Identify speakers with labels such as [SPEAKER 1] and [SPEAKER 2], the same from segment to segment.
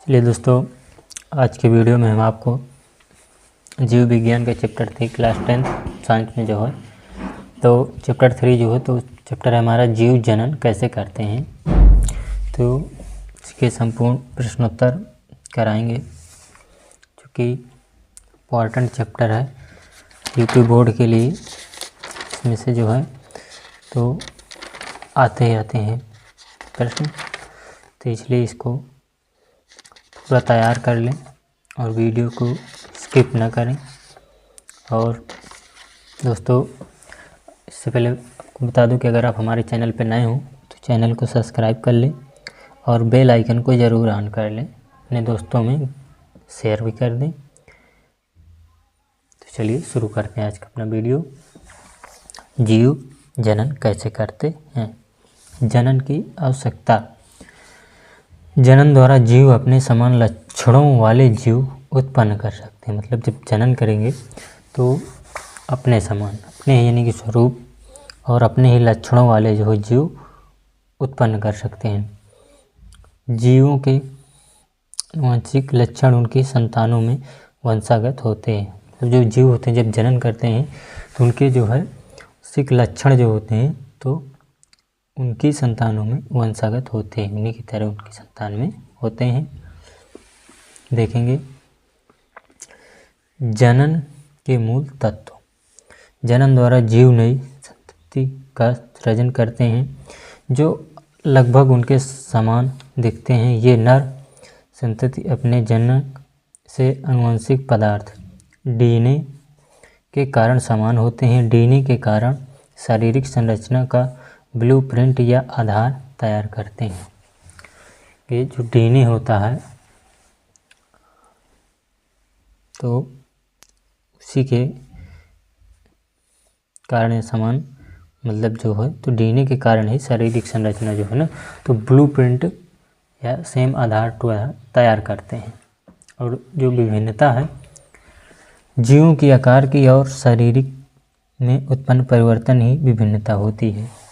[SPEAKER 1] चलिए दोस्तों, आज के वीडियो में हम आपको जीव विज्ञान के चैप्टर 3 क्लास 10 साइंस में जो है तो चैप्टर 3 जो है तो चैप्टर है हमारा जीव जनन कैसे करते हैं। तो इसके संपूर्ण प्रश्नोत्तर कराएंगे, क्योंकि इम्पॉर्टेंट चैप्टर है यूपी बोर्ड के लिए। इसमें से जो है तो आते हैं प्रश्न, तो इसलिए इसको पूरा तैयार कर लें और वीडियो को स्किप ना करें। और दोस्तों, इससे पहले आपको बता दूं कि अगर आप हमारे चैनल पर नए हों तो चैनल को सब्सक्राइब कर लें और बेल आइकन को ज़रूर ऑन कर लें, अपने दोस्तों में शेयर भी कर दें। तो चलिए शुरू करते हैं आज का अपना वीडियो। जीव जनन कैसे करते हैं। जनन की आवश्यकता। जनन द्वारा जीव अपने समान लक्षणों वाले जीव उत्पन्न कर सकते हैं। मतलब जब जनन करेंगे तो अपने समान, अपने यानी कि स्वरूप और अपने ही लक्षणों वाले जो है जीव उत्पन्न कर सकते हैं। जीवों के आनुवंशिक लक्षण उनकी संतानों में वंशागत होते हैं। तो जो जीव होते हैं जब जनन करते हैं तो उनके जो है आनुवंशिक लक्षण जो होते हैं तो उनकी संतानों में वंशागत होते हैं, उन्हीं की तरह उनकी संतान में होते हैं। देखेंगे जनन के मूल तत्व। जनन द्वारा जीव नई संतति का सृजन करते हैं जो लगभग उनके समान दिखते हैं। ये नर संतति अपने जनक से आनुवंशिक पदार्थ डीएनए के कारण समान होते हैं। डीएनए के कारण शारीरिक संरचना का ब्लूप्रिंट या आधार तैयार करते हैं। ये जो डीएनए होता है तो उसी के कारण समान, मतलब जो है तो डीएनए के कारण ही शारीरिक संरचना जो है ना तो ब्लूप्रिंट या सेम आधार टू आधार तैयार करते हैं। और जो विभिन्नता है जीवों की आकार की और शारीरिक में उत्पन्न परिवर्तन ही विभिन्नता होती है।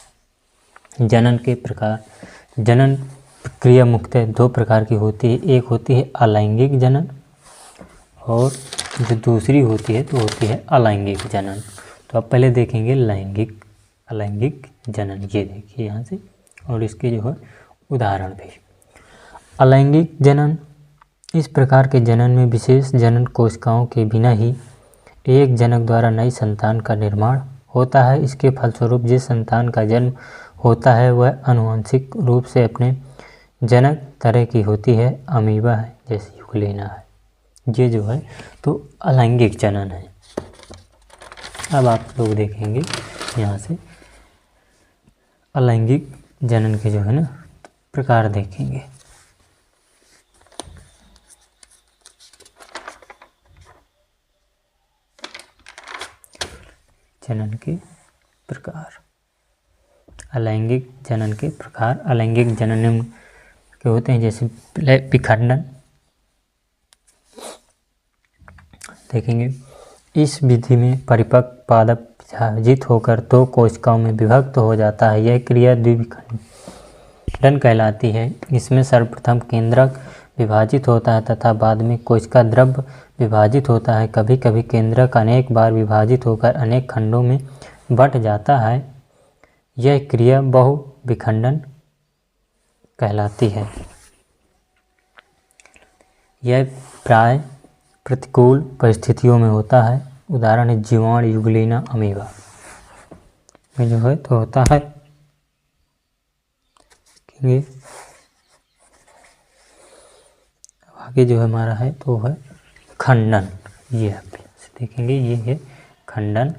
[SPEAKER 1] जनन के प्रकार। जनन प्रक्रिया मुख्यतः दो प्रकार की होती है। एक होती है अलैंगिक जनन और जो दूसरी होती है तो होती है अलैंगिक जनन। तो आप पहले देखेंगे अलैंगिक जनन। ये देखिए यहाँ से, और इसके जो है उदाहरण भी। अलैंगिक जनन। इस प्रकार के जनन में विशेष जनन कोशिकाओं के बिना ही एक जनक द्वारा नई संतान का निर्माण होता है। इसके फलस्वरूप जिस संतान का जन्म होता है वह आनुवंशिक रूप से अपने जनक तरह की होती है, अमीबा है जैसे यूग्लेना है। ये जो है तो अलैंगिक जनन है। अब आप लोग देखेंगे यहाँ से अलैंगिक जनन के जो है ना प्रकार देखेंगे। जनन के प्रकार। अलैंगिक जनन के प्रकार। अलैंगिक जनन निम्न के होते हैं, जैसे विखंडन। देखेंगे इस विधि में परिपक्व पादप विभाजित होकर दो कोशिकाओं में विभक्त हो जाता है। यह क्रिया द्विविखंडन कहलाती है। इसमें सर्वप्रथम केंद्रक विभाजित होता है तथा बाद में कोशिका द्रव्य विभाजित होता है। कभी कभी केंद्रक अनेक बार विभाजित होकर अनेक खंडों में बंट जाता है। यह क्रिया बहुविखंडन कहलाती है। यह प्राय प्रतिकूल परिस्थितियों में होता है। उदाहरण है जीवाणु यूग्लेना अमीबा में जो है तो होता है। आगे जो हमारा है तो है खंडन। ये आप देखेंगे, ये है खंडन।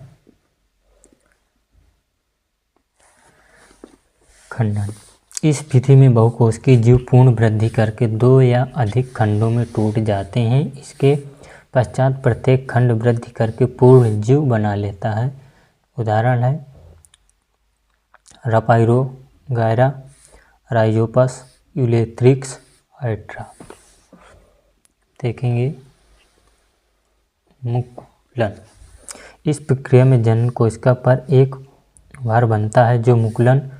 [SPEAKER 1] इस विधि में बहुकोशिकीय जीव पूर्ण वृद्धि करके दो या अधिक खंडों में टूट जाते हैं। इसके पश्चात प्रत्येक खंड वृद्धि करके पूर्ण जीव बना लेता है। उदाहरण है रापाइरोगायरा, राइजोपस, यूलेथ्रिक्स, हाइड्रा। देखेंगे मुकुलन। इस प्रक्रिया में जनन कोशिका पर एक भार बनता है जो मुकुलन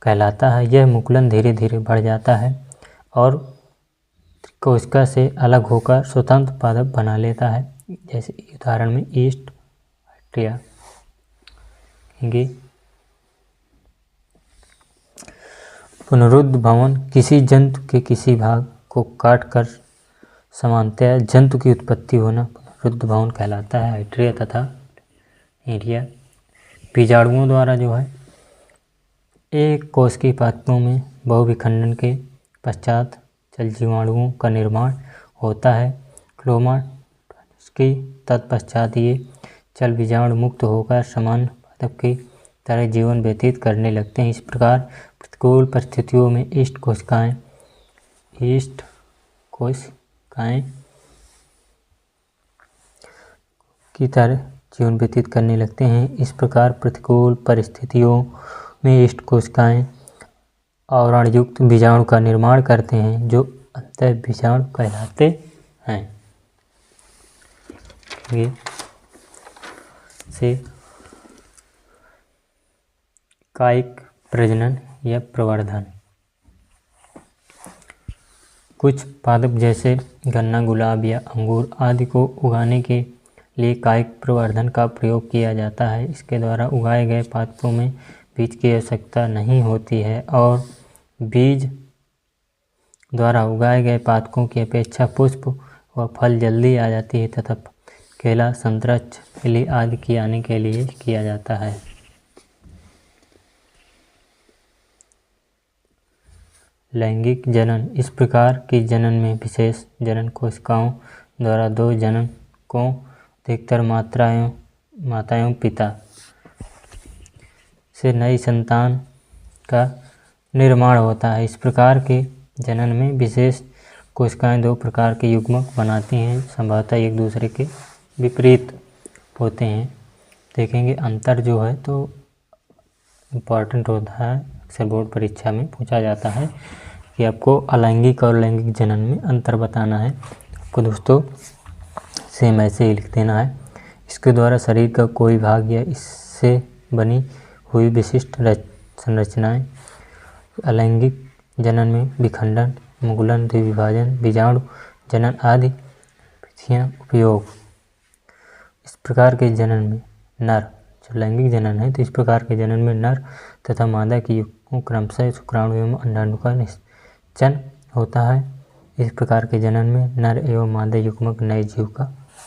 [SPEAKER 1] कहलाता है। यह मुकुलन धीरे धीरे बढ़ जाता है और कोशिका से अलग होकर स्वतंत्र पादप बना लेता है। जैसे उदाहरण में ईस्ट बैक्टीरिया कहेंगे। पुनरुद्ध भवन किसी जंतु के किसी भाग को काटकर सामान्यतः जंतु की उत्पत्ति होना पुनरुद्ध भवन कहलाता है। हाइड्रिया तथा एरिया बीजाणुओं द्वारा जो है एक कोश की पादपों में बहुविखंडन के पश्चात चल जीवाणुओं का निर्माण होता है। क्रोमाटोसिस की तत्पश्चात ये चल बीजाणु मुक्त होकर सामान्य पादप की तरह जीवन व्यतीत करने लगते हैं। इस प्रकार प्रतिकूल परिस्थितियों में ईस्ट कोशिकाएं की तरह जीवन व्यतीत करने लगते हैं। इस प्रकार प्रतिकूल परिस्थितियों में ईस्ट कोशिकाएं आवरणयुक्त बीजाणु का निर्माण करते हैं जो अंतः बीजाणु कहलाते हैं। ये से कायिक प्रजनन या प्रवर्धन। कुछ पादप जैसे गन्ना, गुलाब या अंगूर आदि को उगाने के लिए कायिक प्रवर्धन का प्रयोग किया जाता है। इसके द्वारा उगाए गए पादपों में बीज की आवश्यकता नहीं होती है और बीज द्वारा उगाए गए पादपों की अपेक्षा पुष्प व फल जल्दी आ जाती है तथा केला, संतरा, चमेली आदि की आने के लिए किया जाता है। लैंगिक जनन। इस प्रकार के जनन में विशेष जनन कोशिकाओं द्वारा दो जनकों अधिकतर माताएं पिता से नई संतान का निर्माण होता है। इस प्रकार के जनन में विशेष कोशिकाएं दो प्रकार के युग्मक बनाती हैं, संभवतः एक दूसरे के विपरीत होते हैं। देखेंगे अंतर जो है तो इम्पॉर्टेंट होता है, अक्सर बोर्ड परीक्षा में पूछा जाता है कि आपको अलैंगिक और लैंगिक जनन में अंतर बताना है। आपको दोस्तों सेम ऐसे ही लिख देना है। इसके द्वारा शरीर का कोई भाग या इससे बनी हुई विशिष्ट संरचनाएं। अलैंगिक जनन में विखंडन, मुकुलन, द्विविभाजन, बीजाणु जनन आदि विधियां उपयोग। इस प्रकार के जनन में नर, जो लैंगिक जनन है तो इस प्रकार के जनन में नर तथा मादा की युग्मों क्रमशः शुक्राणु एवं अंडाणु का निषेचन होता है। इस प्रकार के जनन में नर एवं मादा युग्मक नए जीव का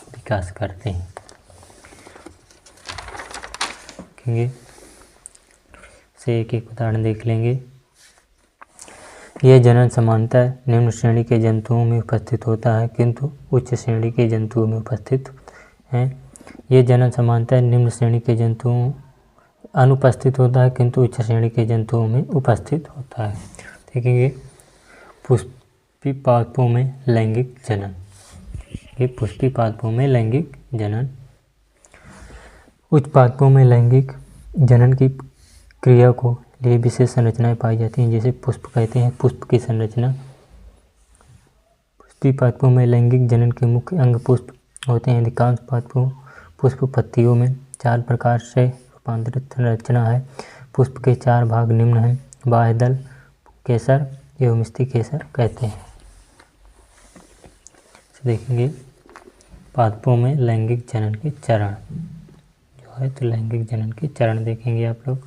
[SPEAKER 1] विकास करते हैं। से एक एक उदाहरण देख लेंगे। यह जनन सामान्यतः निम्न श्रेणी के जंतुओं में उपस्थित होता है किंतु उच्च श्रेणी के जंतुओं में उपस्थित है। यह जनन सामान्यतः निम्न श्रेणी के जंतुओं अनुपस्थित होता है किंतु उच्च श्रेणी के जंतुओं में उपस्थित होता है। देखेंगे पुष्पी पादपों में लैंगिक जनन। ये पुष्पी पादपों में लैंगिक जनन। उच्च पादपों में लैंगिक जनन की क्रिया को लिए विशेष संरचनाएं पाई जाती हैं, जैसे पुष्प कहते हैं पुष्प की संरचना। पुष्पी पादपों में लैंगिक जनन के मुख्य अंग पुष्प होते हैं। अधिकांश पादपों पुष्प पत्तियों में 4 प्रकार से रूपांतरित संरचना है। पुष्प के 4 भाग निम्न हैं। बाह्यदल, केसर एवं मिस्ती केसर कहते हैं। देखेंगे पादपों में लैंगिक जनन के चरण जो है तो लैंगिक जनन के चरण देखेंगे आप लोग।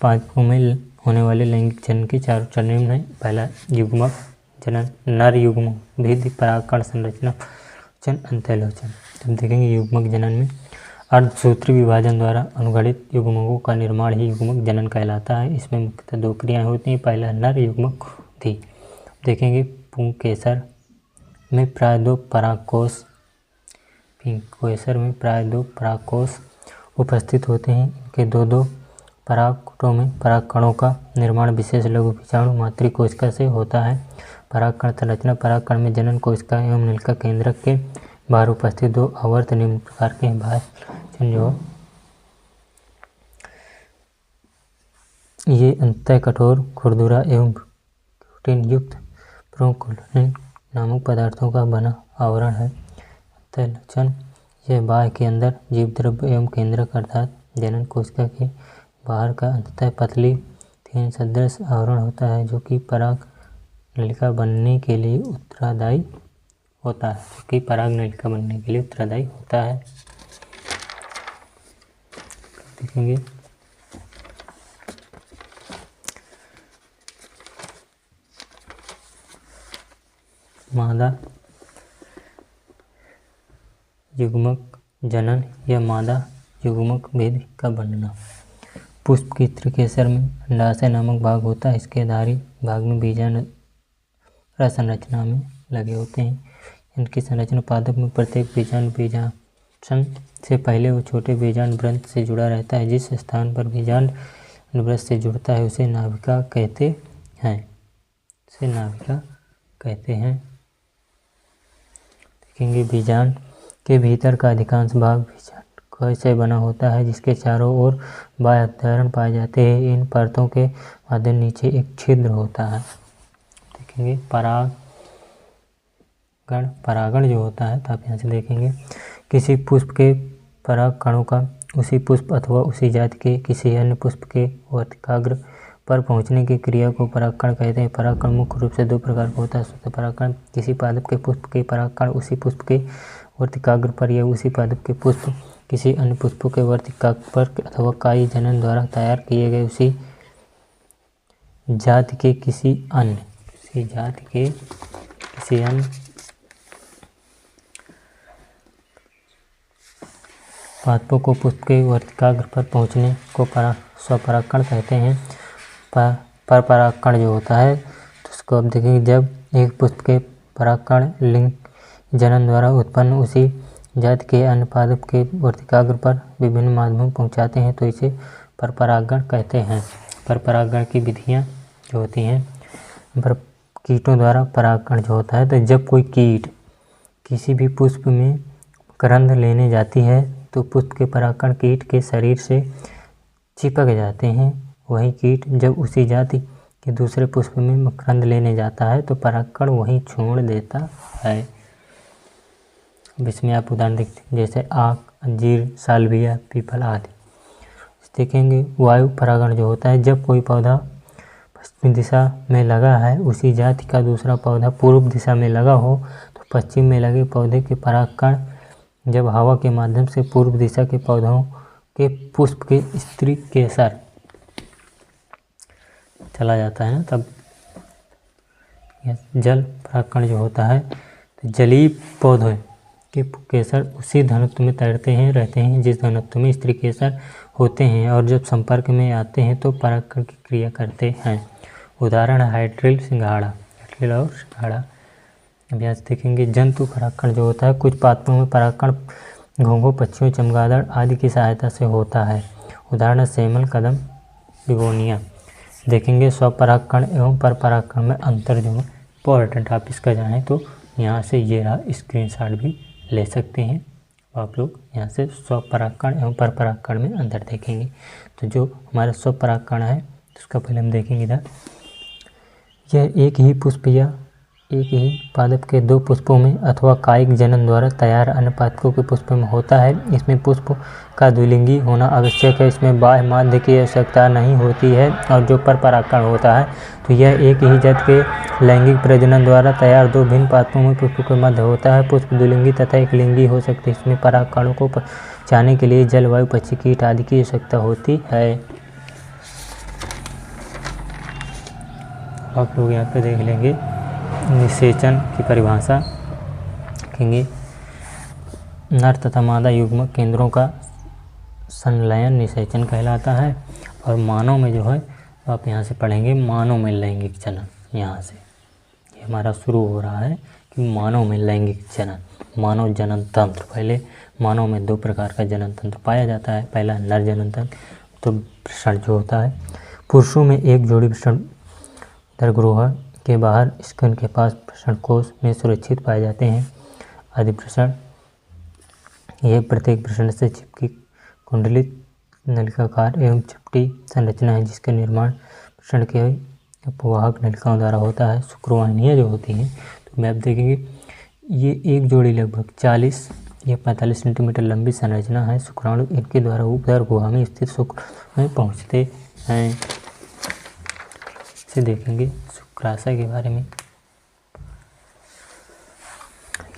[SPEAKER 1] पादपों में होने वाले लैंगिक जनन के 4 चरण निम्न हैं। पहला युग्मक जनन, नर युग्म, भित्ति, परागकण, संरचना, अंतःलोचन। तब देखेंगे युग्मक जनन में अर्धसूत्री विभाजन द्वारा अनुगणित युग्मकों का निर्माण ही युग्मक जनन कहलाता है। इसमें मुख्यतः 2 क्रियाएं होती हैं। पहला नर युग्मक थी। देखेंगे पुंकेसर में प्राय 2 परागकोश उपस्थित होते हैं। इनके 2 परागकोटों में परागकणों का निर्माण विशेष लघु बीजाणु मातृ कोशिका से होता है। परागकण संरचना। परागकण में जनन कोशिका एवं नलिका केंद्रक के बाहर उपस्थित 2 आवर्त निम्न प्रकार के बाह्य जो ये अंतः कठोर, खुरदुरा एवं प्रोटीन युक्त प्रोकोलिन नामक पदार्थों का बना आवरण है। अंतःलोचन यह बाह्य के अंदर जीव द्रव्य एवं केंद्रक अर्थात जनन कोशिका के बाहर का अंततः पतली 3 सदृश आवरण होता है जो कि पराग नलिका बनने के लिए उत्तरदायी होता है, क्योंकि पराग नलिका बनने के लिए उत्तरदायी होता है। देखेंगे मादा युग्मक जनन या मादा युग्मक भेद का बनना। पुष्प की त्रिकेसर में अंडाशय नामक भाग होता है। इसके धारी भाग में बीजाणु संरचना में लगे होते हैं। इनकी संरचना पादप में प्रत्येक बीजाणु बीजांड से पहले वो छोटे बीजांड व्रंत से जुड़ा रहता है। जिस स्थान पर बीजांड व्रंत से जुड़ता है उसे नाभिका कहते हैं। देखेंगे बीजांड के भीतर का अधिकांश भाग बीजांड से बना होता है, जिसके चारों ओर बाह्य आवरण पाए जाते हैं। इन परतों के माध्यम नीचे एक छिद्र होता है। देखेंगे परागण जो होता है, तो आप यहाँ से देखेंगे किसी पुष्प के पराग कणों का उसी पुष्प अथवा उसी जाति के किसी अन्य पुष्प के वर्तिकाग्र पर पहुँचने की क्रिया को परागकण कहते हैं। परागकण मुख्य रूप से दो प्रकार का होता है। शुद्ध परागकण किसी पादप के पुष्प के परागकण उसी पुष्प के वर्तिकाग्र पर या उसी पादप के पुष्प किसी अन्य पुष्पों के वर्तिकाग्र पर अथवा काई जनन द्वारा तैयार किए गए उसी जाति के किसी अन्य पादपों को पुष्प के वर्तिकाग्र पर पहुँचने को स्वपरागकण कहते हैं। परपरागकण जो होता है तो उसको अब देखेंगे, जब एक पुष्प के परागकण लिंग जनन द्वारा उत्पन्न उसी जाति के अन्य पादप के वर्तिकाग्र पर विभिन्न माध्यमों पहुँचाते हैं तो इसे परपरागण कहते हैं। परपरागण की विधियाँ जो होती हैं, कीटों द्वारा परागकण जो होता है, तो जब कोई कीट किसी भी पुष्प में करंद लेने जाती है तो पुष्प के परागकण कीट के शरीर से चिपक जाते हैं। वही कीट जब उसी जाति के दूसरे पुष्प में मकरंद लेने जाता है तो परागकण वहीं छोड़ देता है। अब इसमें आप उदाहरण देखते हैं, जैसे आक, अंजीर, सालविया, पीपल आदि। देखेंगे वायु परागण जो होता है, जब कोई पौधा पश्चिमी दिशा में लगा है उसी जाति का दूसरा पौधा पूर्व दिशा में लगा हो तो पश्चिम में लगे पौधे के परागकण जब हवा के माध्यम से पूर्व दिशा के पौधों के पुष्प के स्त्री केसर चला जाता है ना, तब जल परागकण जो होता है, तो जलीय पौधों के केसर उसी घनत्व में तैरते हैं रहते हैं जिस घनत्व में स्त्री केसर होते हैं, और जब संपर्क में आते हैं तो परागकण की क्रिया करते हैं। उदाहरण हाइड्रिल और सिंघाड़ा। अभ्यास देखेंगे जंतु परागकण जो होता है, कुछ पादपों में परागकण घोंघों, पक्षियों, चमगादड़ आदि की सहायता से होता है। उदाहरण सेमल, कदम, बिगोनिया। देखेंगे स्वपरागकण एवं परपरागकण में अंतर जो है इम्पोर्टेंट, आप इसका जानें तो यहाँ से ये रहा स्क्रीनशॉट भी ले सकते हैं आप लोग। यहाँ से स्वपरागकण एवं परपरागकण में अंतर देखेंगे। तो जो हमारा स्वपरागकण है उसका पहले हम देखेंगे इधर, यह एक ही पुष्प या एक ही पादप के दो पुष्पों में अथवा कायिक जनन द्वारा तैयार अन्य पादपों के पुष्प में होता है। इसमें पुष्प का द्विलिंगी होना आवश्यक है। इसमें बाह्य माध्य की आवश्यकता नहीं होती है। और जो परपरागकण होता है तो यह एक ही जाति के लैंगिक प्रजनन द्वारा तैयार दो भिन्न पादपों में पुष्प के मध्य होता है। पुष्प द्विलिंगी तथा एकलिंगी हो सकते हैं। इसमें परागकणों को पहुँचाने के लिए जलवायु, पक्षी, कीट आदि की आवश्यकता होती है। आप लोग यहाँ पे देख लेंगे निषेचन की परिभाषा देखेंगे। नर तथा मादा युग्मक केंद्रों का संलयन निषेचन कहलाता है। और मानव में जो है आप यहाँ से पढ़ेंगे मानव में लैंगिक जनन। यहाँ से ये हमारा शुरू हो रहा है कि मानव में लैंगिक जनन, मानव जनन तंत्र। पहले मानव में दो प्रकार का जनन तंत्र पाया जाता है। पहला नर जनन तंत्र, तो वृषण जो होता है, पुरुषों में एक जोड़ी वृषण दरगोह के बाहर स्तन के पास वृषण कोश में सुरक्षित पाए जाते हैं। अधिवृषण, यह प्रत्येक वृषण से चिपकी कुंडलित नलिकाकार एवं चपटी संरचना है जिसका निर्माण वृषण के अपवाहक नलिकाओं द्वारा होता है। शुक्रवाहिनियाँ जो होती हैं, तो मैं आप देखेंगे ये एक जोड़ी लगभग 40 या 45 सेंटीमीटर लंबी संरचना है। शुक्राणु इनके द्वारा उदर गुहा में स्थित शुक्र में पहुँचते हैं। इसे देखेंगे शुक्राशय के बारे में।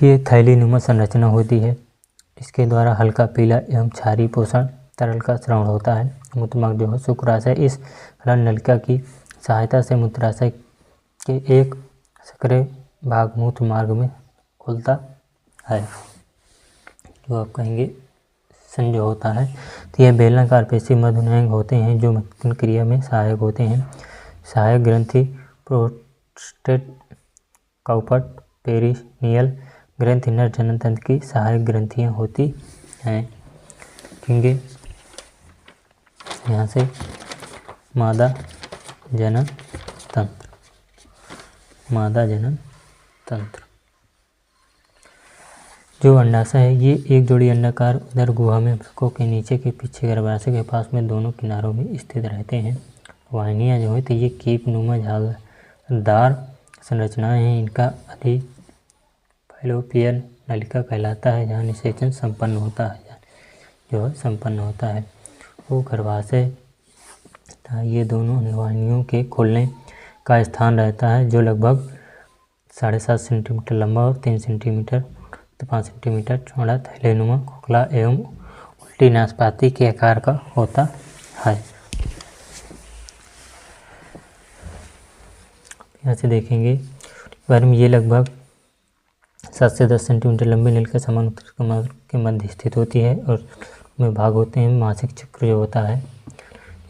[SPEAKER 1] की थैलीनुमा संरचना होती है। इसके द्वारा हल्का पीला एवं क्षारीय पोषण तरल का स्राव होता है। मूत्रमार्ग जो है शुक्राशय इस नलिका की सहायता से मूत्राशय के एक सक्रिय भाग मूत्र मार्ग में खुलता है, जो आप कहेंगे संजो होता है। तो यह बेलनाकार पेशी मधुनांग होते हैं जो महत्वपूर्ण क्रिया में सहायक होते हैं। सहायक ग्रंथि प्रोस्टेट, काउपट, पेरिनियल ग्रंथि नर जनन तंत्र की सहायक ग्रंथियां होती हैं। देखेंगे यहाँ से मादा जनन तंत्र, मादा जनन तंत्र। जो अंडाशय है ये एक जोड़ी अंडाकार उदर गुहा में वृक्कों के नीचे के पीछे गर्भाशय के पास में दोनों किनारों में स्थित रहते हैं। वाहिनियाँ जो है तो ये कीपनुमा झागदार संरचनाएं हैं। इनका अधि फैलोपियन नलिका कहलाता है, जहाँ निषेचन संपन्न होता है, जो है संपन्न होता है। वो गर्भाशय ये दोनों अंडवाहिनियों के खुलने का स्थान रहता है, जो लगभग 7.5 सेंटीमीटर लंबा और 3 सेंटीमीटर तो 5 सेंटीमीटर चौड़ा थैलेनुमा खोखला एवं उल्टी नाशपाती के आकार का होता है। यहाँ से देखेंगे बारे में ये लगभग 7 से 10 सेंटीमीटर लंबी नलिका समान उत्तरी कमर के मध्य स्थित होती है और में भाग होते हैं। मासिक चक्र जो होता है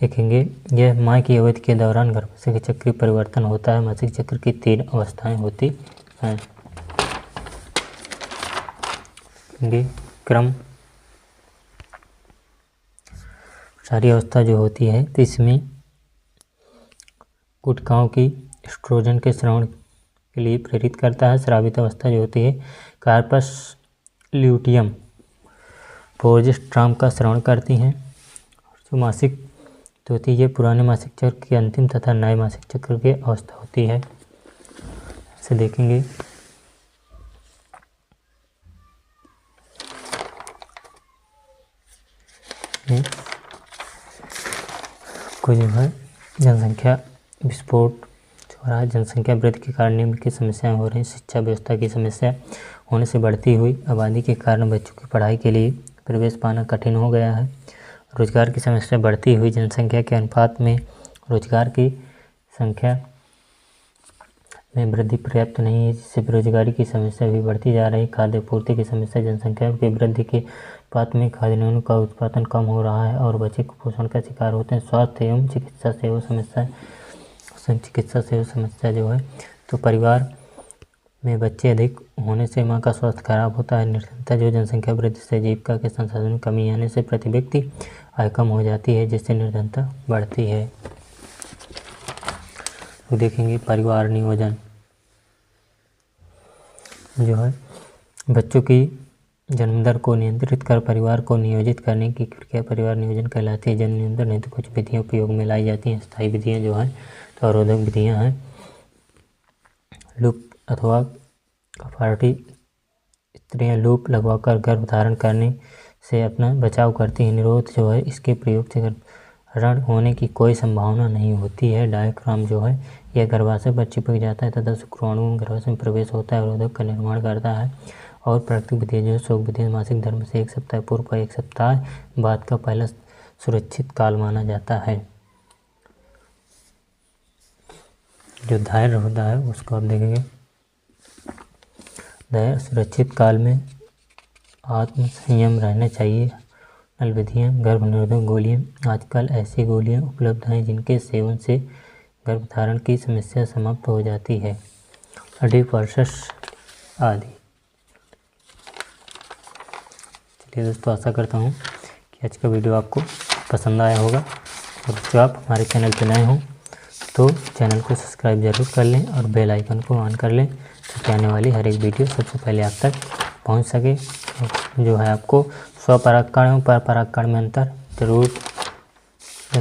[SPEAKER 1] देखेंगे यह माँ की अवधि के दौरान गर्भाशय के चक्रीय परिवर्तन होता है। मासिक चक्र की 3 अवस्थाएं होती हैं। क्रम सारी अवस्था जो होती है तो इसमें गुटकाओं की एस्ट्रोजन के स्राव के लिए प्रेरित करता है। स्रावित अवस्था जो होती है कार्पस ल्यूटियम प्रोजेस्ट्राम का स्राव करती हैं। जो मासिक जो होती है ये पुराने मासिक चक्र के अंतिम तथा नए मासिक चक्र की अवस्था होती है। इसे देखेंगे को जो है जनसंख्या विस्फोट हो रहा है। जनसंख्या वृद्धि के कारण निम्न की समस्याएं हो रही हैं। शिक्षा व्यवस्था की समस्या होने से बढ़ती हुई आबादी के कारण बच्चों की पढ़ाई के लिए प्रवेश पाना कठिन हो गया है। रोजगार की समस्या बढ़ती हुई जनसंख्या के अनुपात में रोजगार की संख्या में वृद्धि पर्याप्त नहीं है, जिससे बेरोजगारी की समस्या भी बढ़ती जा रही है। खाद्य पूर्ति की समस्या जनसंख्या की वृद्धि के अनुपात में खाद्यान्नों का उत्पादन कम हो रहा है और बच्चे कुपोषण का शिकार होते हैं। स्वास्थ्य एवं चिकित्सा समस्या जो है तो परिवार में बच्चे अधिक होने से माँ का स्वास्थ्य खराब होता है। निर्धनता जो जनसंख्या वृद्धि से जीविका के संसाधनों में कमी आने से प्रति व्यक्ति आय कम हो जाती है, जिससे निर्धनता बढ़ती है। तो देखेंगे परिवार नियोजन जो है बच्चों की जन्म दर को नियंत्रित कर परिवार को नियोजित करने की प्रक्रिया परिवार नियोजन कहलाती है। जन्म नियंत्रण नहीं तो कुछ विधियाँ उपयोग में लाई जाती हैं। स्थायी विधियाँ जो हैं तो अवरोधक विधियाँ हैं। लूप अथवा कफार्टी स्त्रियाँ लूप लगवाकर गर्भ धारण करने से अपना बचाव करती हैं। निरोध जो है इसके प्रयोग से गर्भधारण होने की कोई संभावना नहीं होती है। डायफ्राम जो है यह गर्भाशय पर चिपक जाता है तथा शुक्राणु गर्भाशय में प्रवेश होता है, अवरोधक का निर्माण करता है। और प्राकृतिक विधि जो है शोक विधि मासिक धर्म से 1 सप्ताह पूर्व का 1 सप्ताह बाद का पहला सुरक्षित काल माना जाता है। जो धैर्य होता है उसको आप देखेंगे। धैर्य सुरक्षित काल में आत्म संयम रहना चाहिए। नल विधियाँ गर्भ निरोधक गोलियाँ आजकल ऐसी गोलियाँ उपलब्ध हैं जिनके सेवन से गर्भधारण की समस्या समाप्त हो जाती है। एडिपर्सस आदि। चलिए दोस्तों, आशा करता हूँ कि आज का वीडियो आपको पसंद आया होगा। और जो आप हमारे चैनल पर नए हों तो चैनल को सब्सक्राइब जरूर कर लें और बेल आइकन को ऑन कर लें ताकि आने वाली हर एक वीडियो सबसे पहले आप तक पहुंच सके। जो है आपको स्वपरागकण एवं परपरागकण में अंतर जरूर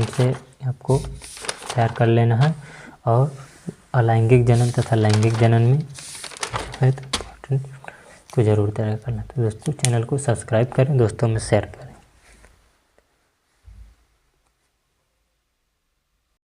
[SPEAKER 1] से आपको तैयार कर लेना है। और अलैंगिक जनन तथा लैंगिक जनन में है तो को जरूर तैयार करना। तो दोस्तों चैनल को सब्सक्राइब करें, दोस्तों में शेयर करें।